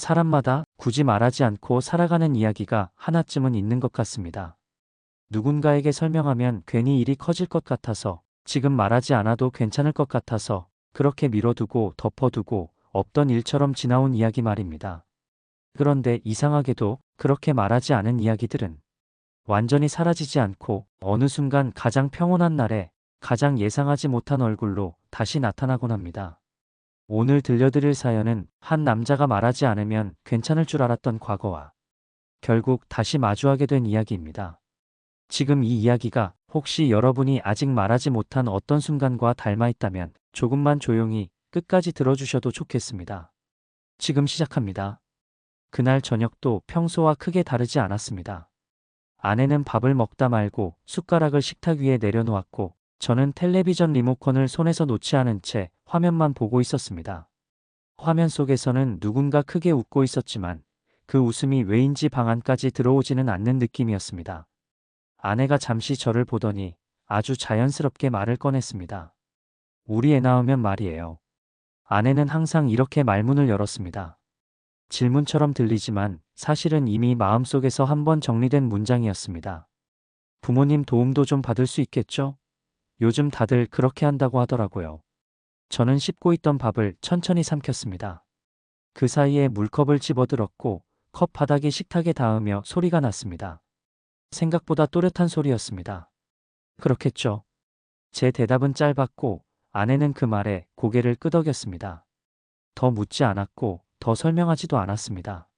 사람마다 굳이 말하지 않고 살아가는 이야기가 하나쯤은 있는 것 같습니다. 누군가에게 설명하면 괜히 일이 커질 것 같아서, 지금 말하지 않아도 괜찮을 것 같아서 그렇게 미뤄두고 덮어두고 없던 일처럼 지나온 이야기 말입니다. 그런데 이상하게도 그렇게 말하지 않은 이야기들은 완전히 사라지지 않고 어느 순간 가장 평온한 날에 가장 예상하지 못한 얼굴로 다시 나타나곤 합니다. 오늘 들려드릴 사연은 한 남자가 말하지 않으면 괜찮을 줄 알았던 과거와 결국 다시 마주하게 된 이야기입니다. 지금 이 이야기가 혹시 여러분이 아직 말하지 못한 어떤 순간과 닮아 있다면 조금만 조용히 끝까지 들어주셔도 좋겠습니다. 지금 시작합니다. 그날 저녁도 평소와 크게 다르지 않았습니다. 아내는 밥을 먹다 말고 숟가락을 식탁 위에 내려놓았고 저는 텔레비전 리모컨을 손에서 놓지 않은 채 화면만 보고 있었습니다. 화면 속에서는 누군가 크게 웃고 있었지만 그 웃음이 왜인지 방 안까지 들어오지는 않는 느낌이었습니다. 아내가 잠시 저를 보더니 아주 자연스럽게 말을 꺼냈습니다. 우리 애 낳으면 말이에요. 아내는 항상 이렇게 말문을 열었습니다. 질문처럼 들리지만 사실은 이미 마음속에서 한번 정리된 문장이었습니다. 부모님 도움도 좀 받을 수 있겠죠? 요즘 다들 그렇게 한다고 하더라고요. 저는 씹고 있던 밥을 천천히 삼켰습니다. 그 사이에 물컵을 집어들었고 컵 바닥이 식탁에 닿으며 소리가 났습니다. 생각보다 또렷한 소리였습니다. 그렇겠죠. 제 대답은 짧았고 아내는 그 말에 고개를 끄덕였습니다. 더 묻지 않았고 더 설명하지도 않았습니다.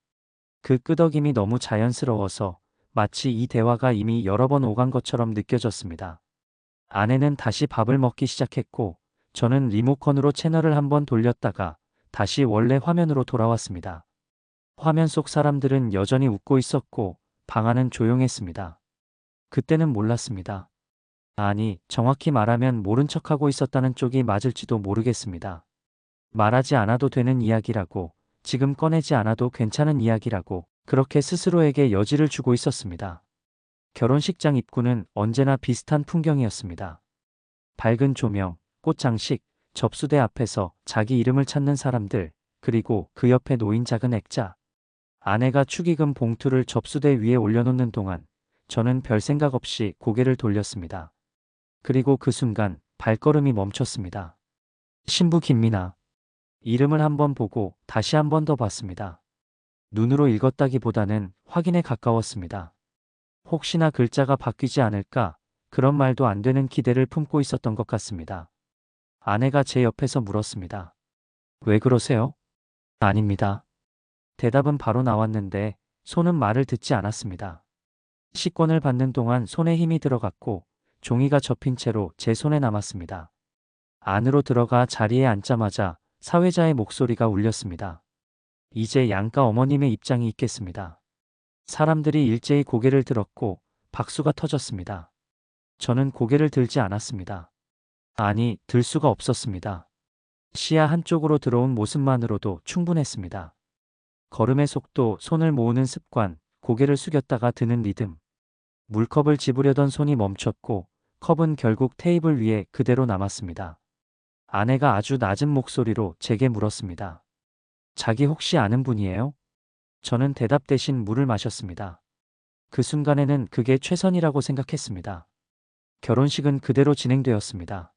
그 끄덕임이 너무 자연스러워서 마치 이 대화가 이미 여러 번 오간 것처럼 느껴졌습니다. 아내는 다시 밥을 먹기 시작했고 저는 리모컨으로 채널을 한번 돌렸다가 다시 원래 화면으로 돌아왔습니다. 화면 속 사람들은 여전히 웃고 있었고 방 안은 조용했습니다. 그때는 몰랐습니다. 아니, 정확히 말하면 모른 척하고 있었다는 쪽이 맞을지도 모르겠습니다. 말하지 않아도 되는 이야기라고, 지금 꺼내지 않아도 괜찮은 이야기라고 그렇게 스스로에게 여지를 주고 있었습니다. 결혼식장 입구는 언제나 비슷한 풍경이었습니다. 밝은 조명, 꽃장식, 접수대 앞에서 자기 이름을 찾는 사람들, 그리고 그 옆에 놓인 작은 액자. 아내가 축의금 봉투를 접수대 위에 올려놓는 동안 저는 별 생각 없이 고개를 돌렸습니다. 그리고 그 순간 발걸음이 멈췄습니다. 신부 김미나. 이름을 한번 보고 다시 한 번 더 봤습니다. 눈으로 읽었다기보다는 확인에 가까웠습니다. 혹시나 글자가 바뀌지 않을까, 그런 말도 안 되는 기대를 품고 있었던 것 같습니다. 아내가 제 옆에서 물었습니다. 왜 그러세요? 아닙니다. 대답은 바로 나왔는데 손은 말을 듣지 않았습니다. 식권을 받는 동안 손에 힘이 들어갔고 종이가 접힌 채로 제 손에 남았습니다. 안으로 들어가 자리에 앉자마자 사회자의 목소리가 울렸습니다. 이제 양가 어머님의 입장이 있겠습니다. 사람들이 일제히 고개를 들었고 박수가 터졌습니다. 저는 고개를 들지 않았습니다. 아니, 들 수가 없었습니다. 시야 한쪽으로 들어온 모습만으로도 충분했습니다. 걸음의 속도, 손을 모으는 습관, 고개를 숙였다가 드는 리듬. 물컵을 집으려던 손이 멈췄고 컵은 결국 테이블 위에 그대로 남았습니다. 아내가 아주 낮은 목소리로 제게 물었습니다. 자기 혹시 아는 분이에요? 저는 대답 대신 물을 마셨습니다. 그 순간에는 그게 최선이라고 생각했습니다. 결혼식은 그대로 진행되었습니다.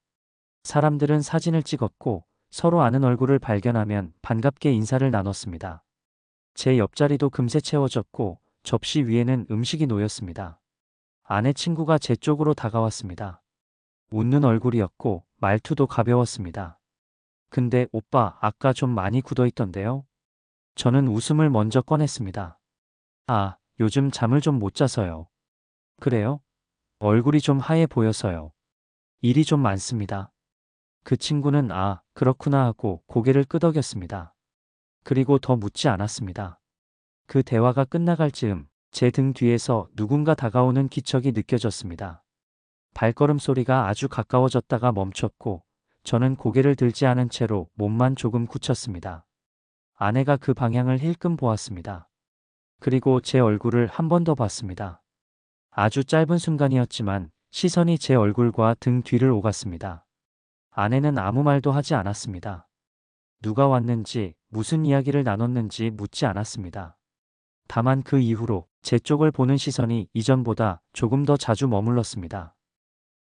사람들은 사진을 찍었고 서로 아는 얼굴을 발견하면 반갑게 인사를 나눴습니다. 제 옆자리도 금세 채워졌고 접시 위에는 음식이 놓였습니다. 아내 친구가 제 쪽으로 다가왔습니다. 웃는 얼굴이었고 말투도 가벼웠습니다. 근데 오빠, 아까 좀 많이 굳어있던데요? 저는 웃음을 먼저 꺼냈습니다. 아, 요즘 잠을 좀 못 자서요. 그래요? 얼굴이 좀 하얘 보여서요. 일이 좀 많습니다. 그 친구는 아, 그렇구나 하고 고개를 끄덕였습니다. 그리고 더 묻지 않았습니다. 그 대화가 끝나갈 즈음 제 등 뒤에서 누군가 다가오는 기척이 느껴졌습니다. 발걸음 소리가 아주 가까워졌다가 멈췄고 저는 고개를 들지 않은 채로 몸만 조금 굳혔습니다. 아내가 그 방향을 힐끔 보았습니다. 그리고 제 얼굴을 한 번 더 봤습니다. 아주 짧은 순간이었지만 시선이 제 얼굴과 등 뒤를 오갔습니다. 아내는 아무 말도 하지 않았습니다. 누가 왔는지 무슨 이야기를 나눴는지 묻지 않았습니다. 다만 그 이후로 제 쪽을 보는 시선이 이전보다 조금 더 자주 머물렀습니다.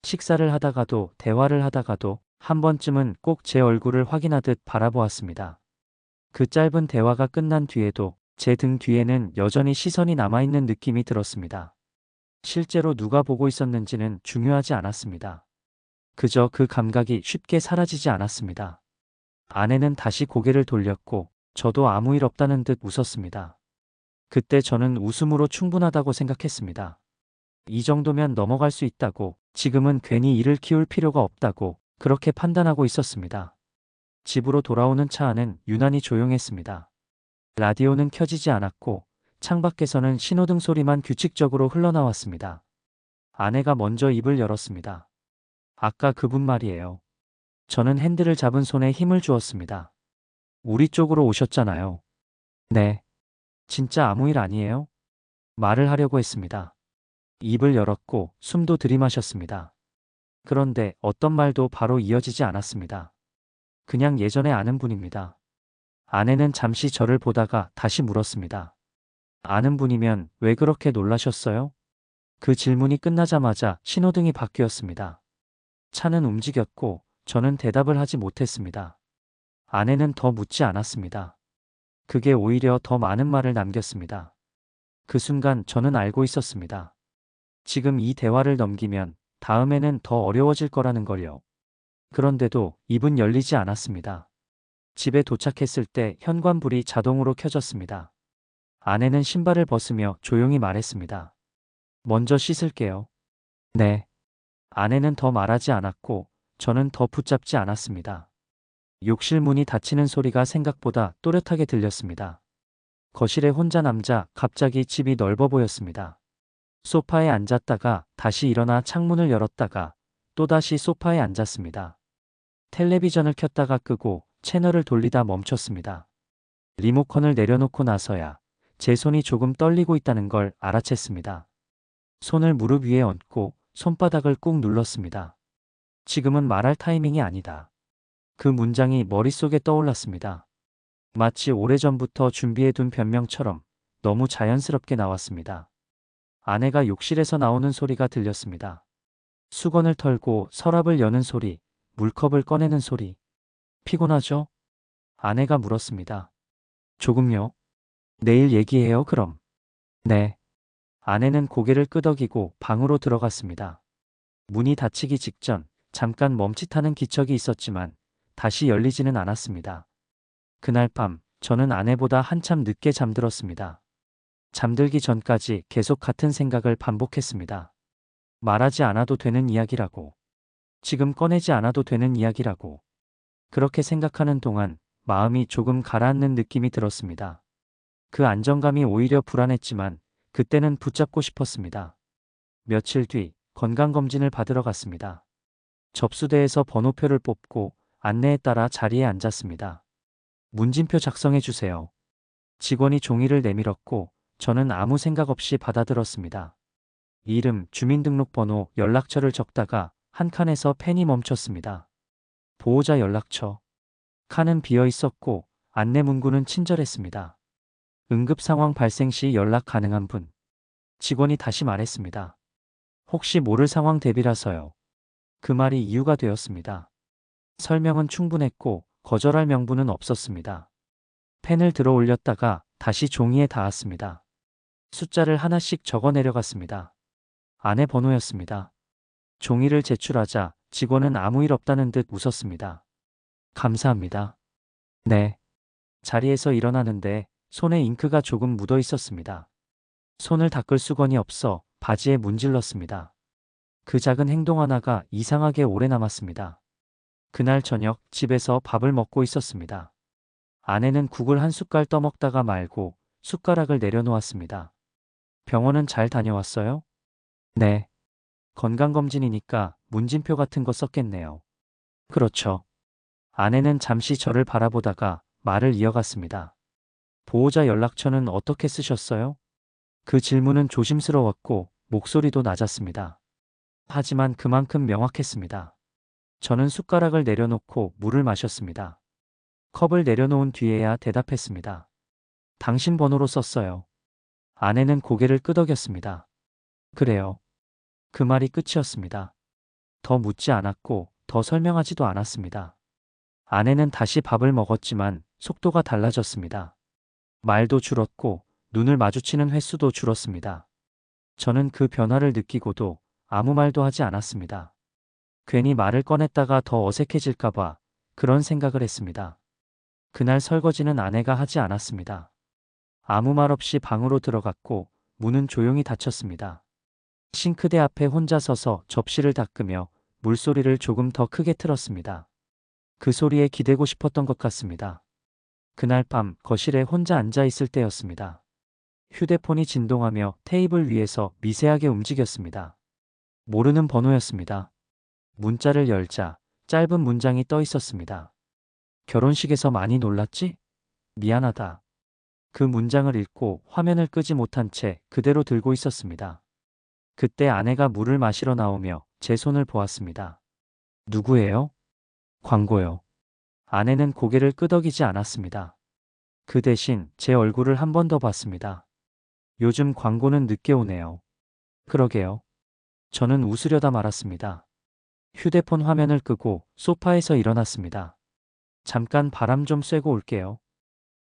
식사를 하다가도 대화를 하다가도 한 번쯤은 꼭 제 얼굴을 확인하듯 바라보았습니다. 그 짧은 대화가 끝난 뒤에도 제 등 뒤에는 여전히 시선이 남아있는 느낌이 들었습니다. 실제로 누가 보고 있었는지는 중요하지 않았습니다. 그저 그 감각이 쉽게 사라지지 않았습니다. 아내는 다시 고개를 돌렸고 저도 아무 일 없다는 듯 웃었습니다. 그때 저는 웃음으로 충분하다고 생각했습니다. 이 정도면 넘어갈 수 있다고, 지금은 괜히 일을 키울 필요가 없다고 그렇게 판단하고 있었습니다. 집으로 돌아오는 차 안은 유난히 조용했습니다. 라디오는 켜지지 않았고 창밖에서는 신호등 소리만 규칙적으로 흘러나왔습니다. 아내가 먼저 입을 열었습니다. 아까 그분 말이에요. 저는 핸들을 잡은 손에 힘을 주었습니다. 우리 쪽으로 오셨잖아요. 네. 진짜 아무 일 아니에요? 말을 하려고 했습니다. 입을 열었고 숨도 들이마셨습니다. 그런데 어떤 말도 바로 이어지지 않았습니다. 그냥 예전에 아는 분입니다. 아내는 잠시 저를 보다가 다시 물었습니다. 아는 분이면 왜 그렇게 놀라셨어요? 그 질문이 끝나자마자 신호등이 바뀌었습니다. 차는 움직였고 저는 대답을 하지 못했습니다. 아내는 더 묻지 않았습니다. 그게 오히려 더 많은 말을 남겼습니다. 그 순간 저는 알고 있었습니다. 지금 이 대화를 넘기면 다음에는 더 어려워질 거라는 걸요. 그런데도 입은 열리지 않았습니다. 집에 도착했을 때 현관불이 자동으로 켜졌습니다. 아내는 신발을 벗으며 조용히 말했습니다. 먼저 씻을게요. 네. 아내는 더 말하지 않았고 저는 더 붙잡지 않았습니다. 욕실 문이 닫히는 소리가 생각보다 또렷하게 들렸습니다. 거실에 혼자 남자 갑자기 집이 넓어 보였습니다. 소파에 앉았다가 다시 일어나 창문을 열었다가 또다시 소파에 앉았습니다. 텔레비전을 켰다가 끄고 채널을 돌리다 멈췄습니다. 리모컨을 내려놓고 나서야 제 손이 조금 떨리고 있다는 걸 알아챘습니다. 손을 무릎 위에 얹고 손바닥을 꾹 눌렀습니다. 지금은 말할 타이밍이 아니다. 그 문장이 머릿속에 떠올랐습니다. 마치 오래전부터 준비해둔 변명처럼 너무 자연스럽게 나왔습니다. 아내가 욕실에서 나오는 소리가 들렸습니다. 수건을 털고 서랍을 여는 소리, 물컵을 꺼내는 소리. 피곤하죠? 아내가 물었습니다. 조금요. 내일 얘기해요, 그럼. 네. 아내는 고개를 끄덕이고 방으로 들어갔습니다. 문이 닫히기 직전 잠깐 멈칫하는 기척이 있었지만 다시 열리지는 않았습니다. 그날 밤 저는 아내보다 한참 늦게 잠들었습니다. 잠들기 전까지 계속 같은 생각을 반복했습니다. 말하지 않아도 되는 이야기라고. 지금 꺼내지 않아도 되는 이야기라고. 그렇게 생각하는 동안 마음이 조금 가라앉는 느낌이 들었습니다. 그 안정감이 오히려 불안했지만 그때는 붙잡고 싶었습니다. 며칠 뒤 건강검진을 받으러 갔습니다. 접수대에서 번호표를 뽑고 안내에 따라 자리에 앉았습니다. 문진표 작성해 주세요. 직원이 종이를 내밀었고 저는 아무 생각 없이 받아들었습니다. 이름, 주민등록번호, 연락처를 적다가 한 칸에서 펜이 멈췄습니다. 보호자 연락처. 칸은 비어 있었고 안내 문구는 친절했습니다. 응급 상황 발생 시 연락 가능한 분. 직원이 다시 말했습니다. 혹시 모를 상황 대비라서요. 그 말이 이유가 되었습니다. 설명은 충분했고 거절할 명분은 없었습니다. 펜을 들어 올렸다가 다시 종이에 닿았습니다. 숫자를 하나씩 적어 내려갔습니다. 아내 번호였습니다. 종이를 제출하자 직원은 아무 일 없다는 듯 웃었습니다. 감사합니다. 네. 자리에서 일어나는데 손에 잉크가 조금 묻어 있었습니다. 손을 닦을 수건이 없어 바지에 문질렀습니다. 그 작은 행동 하나가 이상하게 오래 남았습니다. 그날 저녁 집에서 밥을 먹고 있었습니다. 아내는 국을 한 숟갈 떠먹다가 말고 숟가락을 내려놓았습니다. 병원은 잘 다녀왔어요? 네. 건강검진이니까 문진표 같은 거 썼겠네요. 그렇죠. 아내는 잠시 저를 바라보다가 말을 이어갔습니다. 보호자 연락처는 어떻게 쓰셨어요? 그 질문은 조심스러웠고 목소리도 낮았습니다. 하지만 그만큼 명확했습니다. 저는 숟가락을 내려놓고 물을 마셨습니다. 컵을 내려놓은 뒤에야 대답했습니다. 당신 번호로 썼어요. 아내는 고개를 끄덕였습니다. 그래요. 그 말이 끝이었습니다. 더 묻지 않았고 더 설명하지도 않았습니다. 아내는 다시 밥을 먹었지만 속도가 달라졌습니다. 말도 줄었고 눈을 마주치는 횟수도 줄었습니다. 저는 그 변화를 느끼고도 아무 말도 하지 않았습니다. 괜히 말을 꺼냈다가 더 어색해질까봐 그런 생각을 했습니다. 그날 설거지는 아내가 하지 않았습니다. 아무 말 없이 방으로 들어갔고 문은 조용히 닫혔습니다. 싱크대 앞에 혼자 서서 접시를 닦으며 물소리를 조금 더 크게 틀었습니다. 그 소리에 기대고 싶었던 것 같습니다. 그날 밤 거실에 혼자 앉아 있을 때였습니다. 휴대폰이 진동하며 테이블 위에서 미세하게 움직였습니다. 모르는 번호였습니다. 문자를 열자 짧은 문장이 떠 있었습니다. 결혼식에서 많이 놀랐지? 미안하다. 그 문장을 읽고 화면을 끄지 못한 채 그대로 들고 있었습니다. 그때 아내가 물을 마시러 나오며 제 손을 보았습니다. 누구예요? 광고요. 아내는 고개를 끄덕이지 않았습니다. 그 대신 제 얼굴을 한 번 더 봤습니다. 요즘 광고는 늦게 오네요. 그러게요. 저는 웃으려다 말았습니다. 휴대폰 화면을 끄고 소파에서 일어났습니다. 잠깐 바람 좀 쐬고 올게요.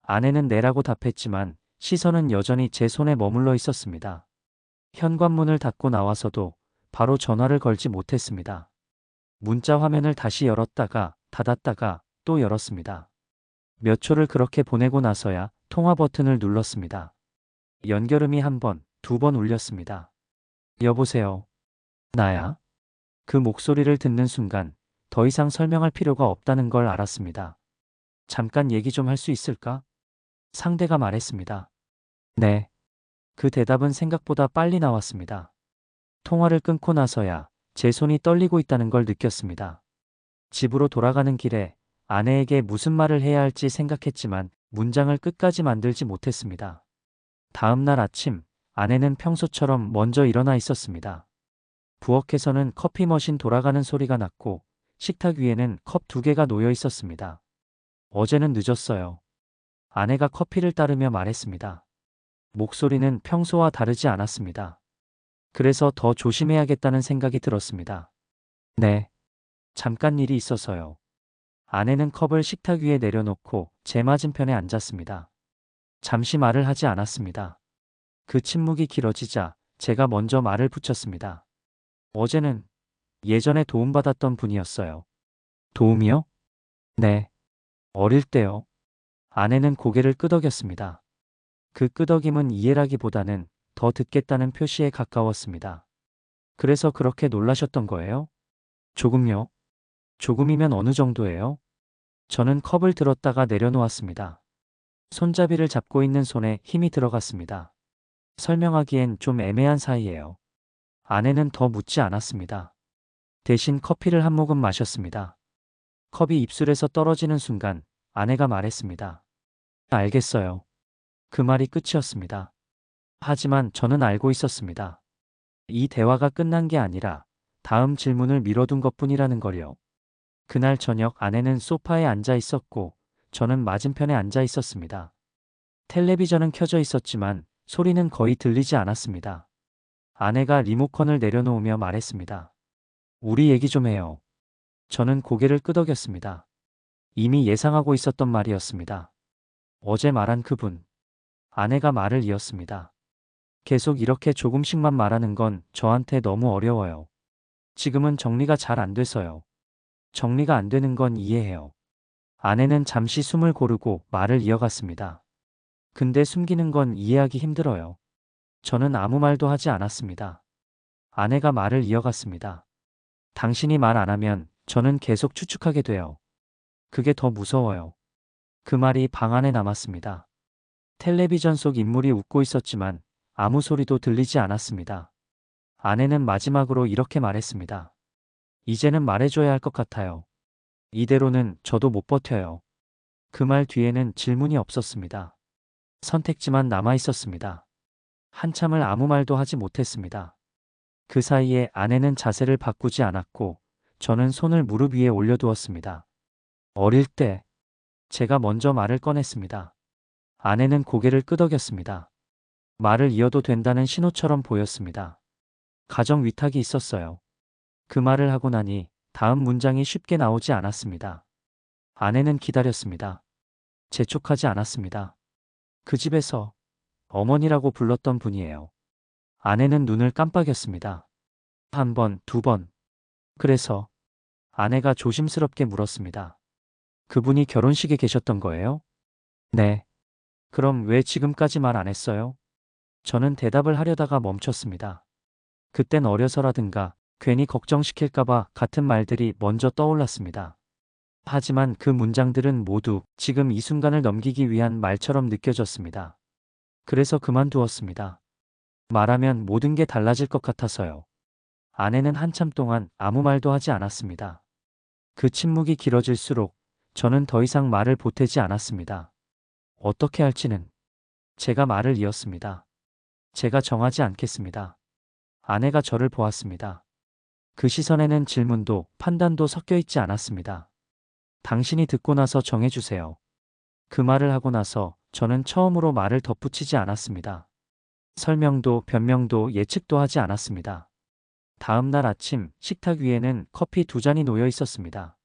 아내는 네라고 답했지만 시선은 여전히 제 손에 머물러 있었습니다. 현관문을 닫고 나와서도 바로 전화를 걸지 못했습니다. 문자 화면을 다시 열었다가 닫았다가 또 열었습니다. 몇 초를 그렇게 보내고 나서야 통화 버튼을 눌렀습니다. 연결음이 한 번, 두 번 울렸습니다. 여보세요. 나야? 그 목소리를 듣는 순간 더 이상 설명할 필요가 없다는 걸 알았습니다. 잠깐 얘기 좀 할 수 있을까? 상대가 말했습니다. 네. 그 대답은 생각보다 빨리 나왔습니다. 통화를 끊고 나서야 제 손이 떨리고 있다는 걸 느꼈습니다. 집으로 돌아가는 길에 아내에게 무슨 말을 해야 할지 생각했지만 문장을 끝까지 만들지 못했습니다. 다음 날 아침 아내는 평소처럼 먼저 일어나 있었습니다. 부엌에서는 커피 머신 돌아가는 소리가 났고 식탁 위에는 컵 2개가 놓여 있었습니다. 어제는 늦었어요. 아내가 커피를 따르며 말했습니다. 목소리는 평소와 다르지 않았습니다. 그래서 더 조심해야겠다는 생각이 들었습니다. 네. 잠깐 일이 있어서요. 아내는 컵을 식탁 위에 내려놓고 제 맞은편에 앉았습니다. 잠시 말을 하지 않았습니다. 그 침묵이 길어지자 제가 먼저 말을 붙였습니다. 어제는 예전에 도움받았던 분이었어요. 도움이요? 네. 어릴 때요. 아내는 고개를 끄덕였습니다. 그 끄덕임은 이해라기보다는 더 듣겠다는 표시에 가까웠습니다. 그래서 그렇게 놀라셨던 거예요? 조금요. 조금이면 어느 정도예요? 저는 컵을 들었다가 내려놓았습니다. 손잡이를 잡고 있는 손에 힘이 들어갔습니다. 설명하기엔 좀 애매한 사이예요. 아내는 더 묻지 않았습니다. 대신 커피를 한 모금 마셨습니다. 컵이 입술에서 떨어지는 순간 아내가 말했습니다. 알겠어요. 그 말이 끝이었습니다. 하지만 저는 알고 있었습니다. 이 대화가 끝난 게 아니라 다음 질문을 미뤄둔 것뿐이라는 걸요. 그날 저녁 아내는 소파에 앉아 있었고 저는 맞은편에 앉아 있었습니다. 텔레비전은 켜져 있었지만 소리는 거의 들리지 않았습니다. 아내가 리모컨을 내려놓으며 말했습니다. 우리 얘기 좀 해요. 저는 고개를 끄덕였습니다. 이미 예상하고 있었던 말이었습니다. 어제 말한 그분. 아내가 말을 이었습니다. 계속 이렇게 조금씩만 말하는 건 저한테 너무 어려워요. 지금은 정리가 잘 안 돼서요. 정리가 안 되는 건 이해해요. 아내는 잠시 숨을 고르고 말을 이어갔습니다. 근데 숨기는 건 이해하기 힘들어요. 저는 아무 말도 하지 않았습니다. 아내가 말을 이어갔습니다. 당신이 말 안 하면 저는 계속 추측하게 돼요. 그게 더 무서워요. 그 말이 방 안에 남았습니다. 텔레비전 속 인물이 웃고 있었지만 아무 소리도 들리지 않았습니다. 아내는 마지막으로 이렇게 말했습니다. 이제는 말해줘야 할 것 같아요. 이대로는 저도 못 버텨요. 그 말 뒤에는 질문이 없었습니다. 선택지만 남아 있었습니다. 한참을 아무 말도 하지 못했습니다. 그 사이에 아내는 자세를 바꾸지 않았고 저는 손을 무릎 위에 올려두었습니다. 어릴 때 제가 먼저 말을 꺼냈습니다. 아내는 고개를 끄덕였습니다. 말을 이어도 된다는 신호처럼 보였습니다. 가정 위탁이 있었어요. 그 말을 하고 나니 다음 문장이 쉽게 나오지 않았습니다. 아내는 기다렸습니다. 재촉하지 않았습니다. 그 집에서 어머니라고 불렀던 분이에요. 아내는 눈을 깜빡였습니다. 한 번, 두 번. 그래서 아내가 조심스럽게 물었습니다. 그분이 결혼식에 계셨던 거예요? 네. 그럼 왜 지금까지 말 안 했어요? 저는 대답을 하려다가 멈췄습니다. 그땐 어려서라든가 괜히 걱정시킬까봐 같은 말들이 먼저 떠올랐습니다. 하지만 그 문장들은 모두 지금 이 순간을 넘기기 위한 말처럼 느껴졌습니다. 그래서 그만두었습니다. 말하면 모든 게 달라질 것 같아서요. 아내는 한참 동안 아무 말도 하지 않았습니다. 그 침묵이 길어질수록 저는 더 이상 말을 보태지 않았습니다. 어떻게 할지는 제가 말을 이었습니다. 제가 정하지 않겠습니다. 아내가 저를 보았습니다. 그 시선에는 질문도 판단도 섞여 있지 않았습니다. 당신이 듣고 나서 정해주세요. 그 말을 하고 나서 저는 처음으로 말을 덧붙이지 않았습니다. 설명도 변명도 예측도 하지 않았습니다. 다음 날 아침 식탁 위에는 커피 두 잔이 놓여 있었습니다.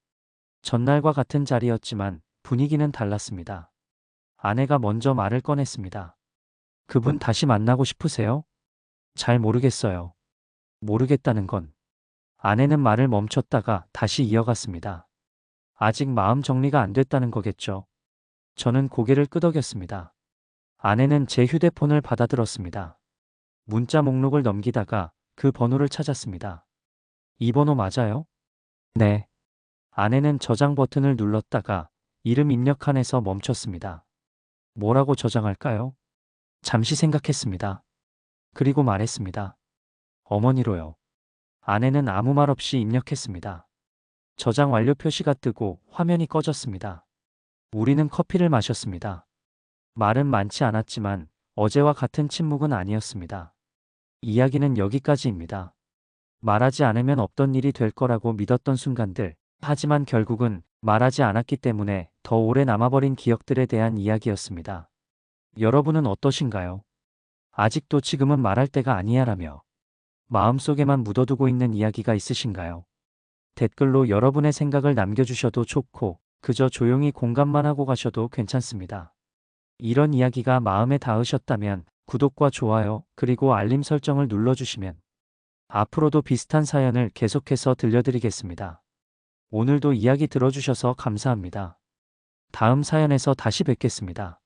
전날과 같은 자리였지만 분위기는 달랐습니다. 아내가 먼저 말을 꺼냈습니다. 그분 다시 만나고 싶으세요? 잘 모르겠어요. 모르겠다는 건. 아내는 말을 멈췄다가 다시 이어갔습니다. 아직 마음 정리가 안 됐다는 거겠죠. 저는 고개를 끄덕였습니다. 아내는 제 휴대폰을 받아들었습니다. 문자 목록을 넘기다가 그 번호를 찾았습니다. 이 번호 맞아요? 네. 아내는 저장 버튼을 눌렀다가 이름 입력칸에서 멈췄습니다. 뭐라고 저장할까요? 잠시 생각했습니다. 그리고 말했습니다. 어머니로요. 아내는 아무 말 없이 입력했습니다. 저장 완료 표시가 뜨고 화면이 꺼졌습니다. 우리는 커피를 마셨습니다. 말은 많지 않았지만 어제와 같은 침묵은 아니었습니다. 이야기는 여기까지입니다. 말하지 않으면 없던 일이 될 거라고 믿었던 순간들, 하지만 결국은 말하지 않았기 때문에 더 오래 남아버린 기억들에 대한 이야기였습니다. 여러분은 어떠신가요? 아직도 지금은 말할 때가 아니야라며 마음속에만 묻어두고 있는 이야기가 있으신가요? 댓글로 여러분의 생각을 남겨주셔도 좋고 그저 조용히 공감만 하고 가셔도 괜찮습니다. 이런 이야기가 마음에 닿으셨다면 구독과 좋아요 그리고 알림 설정을 눌러주시면 앞으로도 비슷한 사연을 계속해서 들려드리겠습니다. 오늘도 이야기 들어주셔서 감사합니다. 다음 사연에서 다시 뵙겠습니다.